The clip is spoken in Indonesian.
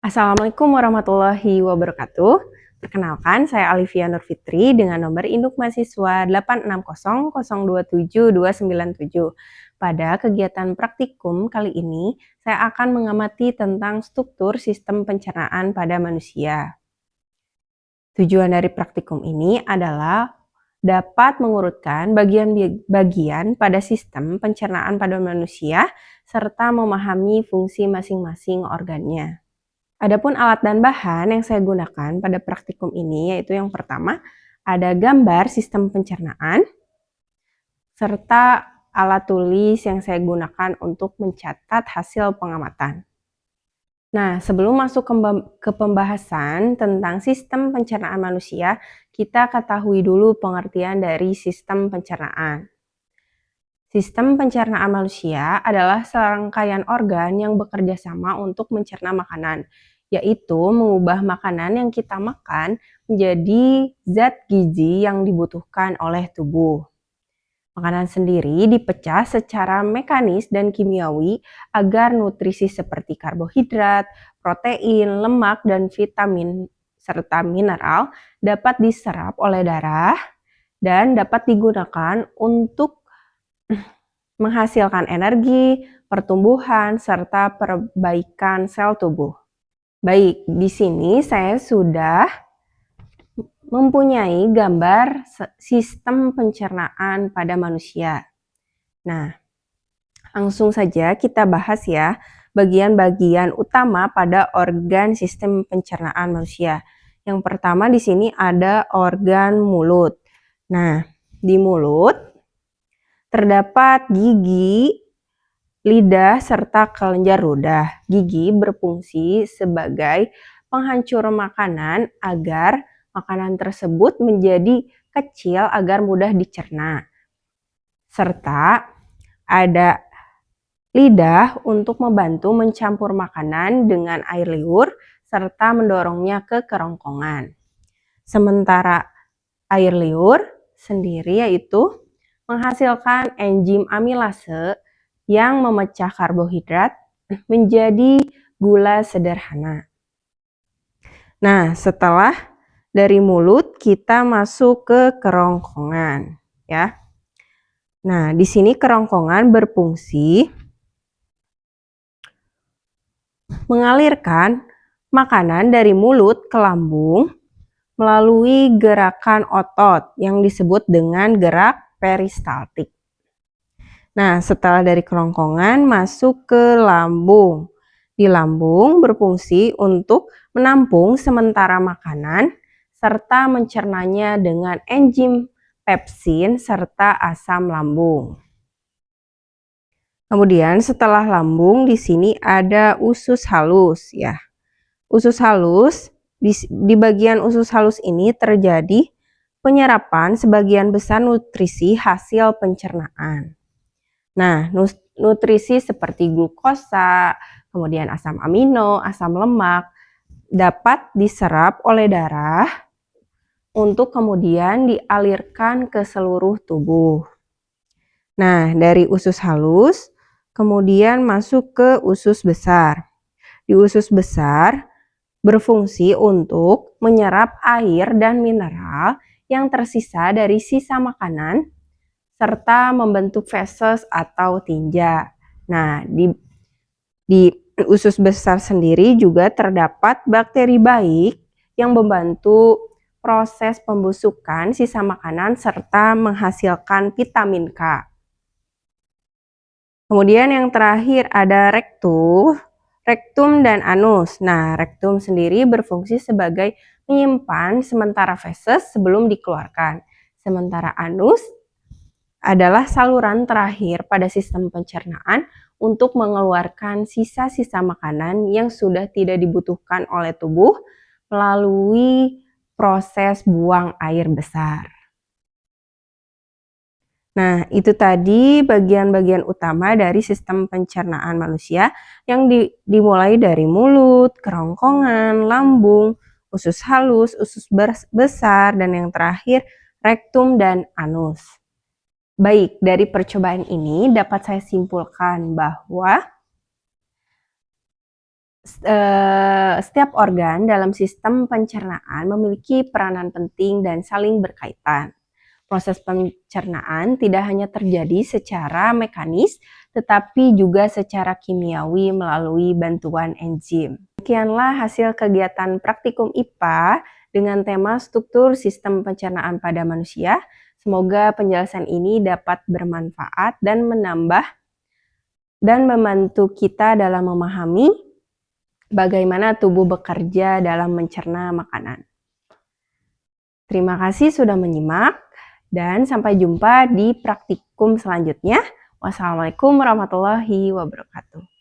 Assalamualaikum warahmatullahi wabarakatuh. Perkenalkan, saya Alivia Nurfitri dengan nomor induk mahasiswa 860027297. Pada kegiatan praktikum kali ini, saya akan mengamati tentang struktur sistem pencernaan pada manusia. Tujuan dari praktikum ini adalah dapat mengurutkan bagian-bagian pada sistem pencernaan pada manusia serta memahami fungsi masing-masing organnya. Adapun alat dan bahan yang saya gunakan pada praktikum ini yaitu yang pertama ada gambar sistem pencernaan serta alat tulis yang saya gunakan untuk mencatat hasil pengamatan. Nah, sebelum masuk ke pembahasan tentang sistem pencernaan manusia, kita ketahui dulu pengertian dari sistem pencernaan. Sistem pencernaan manusia adalah serangkaian organ yang bekerja sama untuk mencerna makanan, yaitu mengubah makanan yang kita makan menjadi zat gizi yang dibutuhkan oleh tubuh. Makanan sendiri dipecah secara mekanis dan kimiawi agar nutrisi seperti karbohidrat, protein, lemak, dan vitamin serta mineral dapat diserap oleh darah dan dapat digunakan untuk menghasilkan energi, pertumbuhan, serta perbaikan sel tubuh. Baik, di sini saya sudah mempunyai gambar sistem pencernaan pada manusia. Nah, langsung saja kita bahas ya bagian-bagian utama pada organ sistem pencernaan manusia. Yang pertama di sini ada organ mulut. Nah, di mulut terdapat gigi, lidah, serta kelenjar ludah. Gigi berfungsi sebagai penghancur makanan agar makanan tersebut menjadi kecil agar mudah dicerna. Serta ada lidah untuk membantu mencampur makanan dengan air liur serta mendorongnya ke kerongkongan. Sementara air liur sendiri yaitu menghasilkan enzim amilase yang memecah karbohidrat menjadi gula sederhana. Nah, setelah dari mulut kita masuk ke kerongkongan, ya. Nah, di sini kerongkongan berfungsi mengalirkan makanan dari mulut ke lambung melalui gerakan otot yang disebut dengan gerak peristaltik. Nah, setelah dari kerongkongan masuk ke lambung. Di lambung berfungsi untuk menampung sementara makanan serta mencernanya dengan enzim pepsin serta asam lambung. Kemudian setelah lambung di sini ada usus halus ya. Usus halus di bagian usus halus ini terjadi penyerapan sebagian besar nutrisi hasil pencernaan. Nah, nutrisi seperti glukosa, kemudian asam amino, asam lemak dapat diserap oleh darah untuk kemudian dialirkan ke seluruh tubuh. Nah, dari usus halus kemudian masuk ke usus besar. Di usus besar berfungsi untuk menyerap air dan mineral yang tersisa dari sisa makanan serta membentuk feses atau tinja. Nah, di usus besar sendiri juga terdapat bakteri baik yang membantu proses pembusukan sisa makanan serta menghasilkan vitamin K. Kemudian yang terakhir ada rektum dan anus. Nah, rektum sendiri berfungsi sebagai menyimpan sementara feses sebelum dikeluarkan. Sementara anus adalah saluran terakhir pada sistem pencernaan untuk mengeluarkan sisa-sisa makanan yang sudah tidak dibutuhkan oleh tubuh melalui proses buang air besar. Nah, itu tadi bagian-bagian utama dari sistem pencernaan manusia yang dimulai dari mulut, kerongkongan, lambung, usus halus, usus besar, dan yang terakhir rektum dan anus. Baik, dari percobaan ini dapat saya simpulkan bahwa Setiap organ dalam sistem pencernaan memiliki peranan penting dan saling berkaitan. Proses pencernaan tidak hanya terjadi secara mekanis, tetapi juga secara kimiawi melalui bantuan enzim. Demikianlah hasil kegiatan praktikum IPA dengan tema struktur sistem pencernaan pada manusia. Semoga penjelasan ini dapat bermanfaat dan membantu kita dalam memahami bagaimana tubuh bekerja dalam mencerna makanan. Terima kasih sudah menyimak dan sampai jumpa di praktikum selanjutnya. Wassalamualaikum warahmatullahi wabarakatuh.